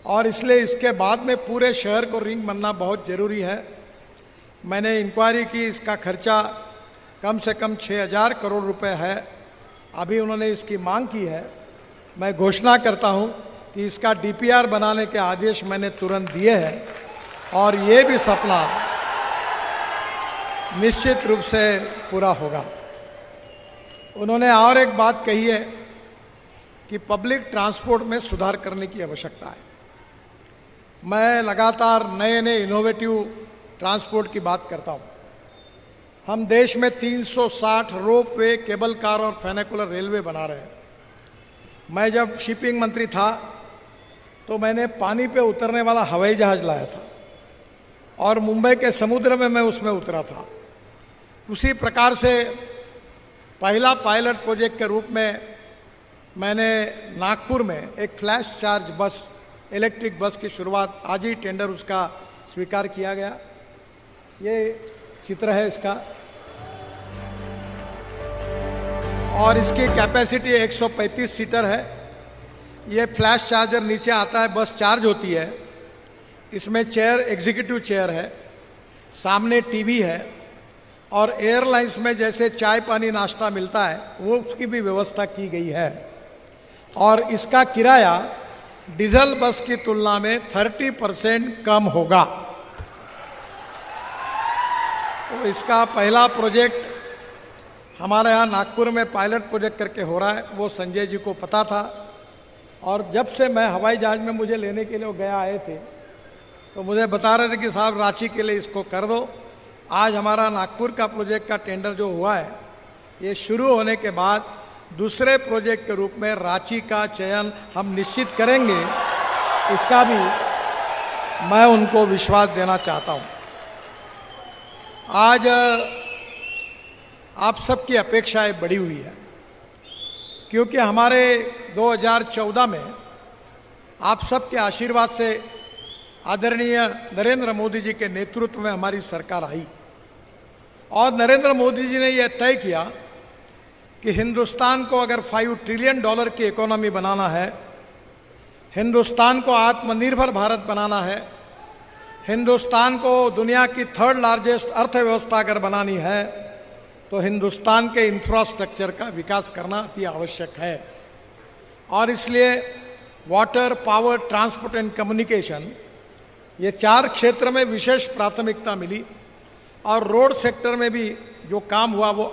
और इसलिए इसके बाद में पूरे शहर को रिंग बनना बहुत ज़रूरी है। मैंने इंक्वायरी की, इसका खर्चा कम से कम 6,000 करोड़ रुपए है। अभी उन्होंने इसकी मांग की है। मैं घोषणा करता हूं कि इसका डीपीआर बनाने के आदेश मैंने तुरंत दिए हैं और ये भी सपना निश्चित रूप से पूरा होगा। उन्होंने और एक बात कही है कि पब्लिक ट्रांसपोर्ट में सुधार करने की आवश्यकता है। मैं लगातार नए नए इनोवेटिव ट्रांसपोर्ट की बात करता हूं। हम देश में 360 रोप वे, केबल कार और फेनिकुलर रेलवे बना रहे हैं। मैं जब शिपिंग मंत्री था तो मैंने पानी पे उतरने वाला हवाई जहाज लाया था और मुंबई के समुद्र में मैं उसमें उतरा था। उसी प्रकार से पहला पायलट प्रोजेक्ट के रूप में मैंने नागपुर में एक फ्लैश चार्ज बस, इलेक्ट्रिक बस की शुरुआत, आज ही टेंडर उसका स्वीकार किया गया। ये चित्र है इसका और इसकी कैपेसिटी 135 सीटर है। ये फ्लैश चार्जर नीचे आता है, बस चार्ज होती है। इसमें चेयर, एग्जीक्यूटिव चेयर है, सामने टीवी है और एयरलाइंस में जैसे चाय पानी नाश्ता मिलता है वो उसकी भी व्यवस्था की गई है। और इसका किराया डीजल बस की तुलना में 30% कम होगा। तो इसका पहला प्रोजेक्ट हमारे यहाँ नागपुर में पायलट प्रोजेक्ट करके हो रहा है। वो संजय जी को पता था और जब से मैं हवाई जहाज में मुझे लेने के लिए वो गया आए थे तो मुझे बता रहे थे कि साहब रांची के लिए इसको कर दो। आज हमारा नागपुर का प्रोजेक्ट का टेंडर जो हुआ है, ये शुरू होने के बाद दूसरे प्रोजेक्ट के रूप में रांची का चयन हम निश्चित करेंगे। इसका भी मैं उनको विश्वास देना चाहता हूँ। आज आप सबकी अपेक्षाएं बढ़ी हुई है क्योंकि हमारे 2014 में आप सबके आशीर्वाद से आदरणीय नरेंद्र मोदी जी के नेतृत्व में हमारी सरकार आई और नरेंद्र मोदी जी ने यह तय किया कि हिंदुस्तान को अगर $5 ट्रिलियन की इकोनॉमी बनाना है, हिंदुस्तान को आत्मनिर्भर भारत बनाना है, हिंदुस्तान को दुनिया की 3rd लार्जेस्ट अर्थव्यवस्था अगर बनानी है तो हिंदुस्तान के इंफ्रास्ट्रक्चर का विकास करना अति आवश्यक है। और इसलिए water, power, transport and communication, ये 4 क्षेत्र में विशेष प्राथमिकता मिली और रोड सेक्टर में भी जो काम हुआ वो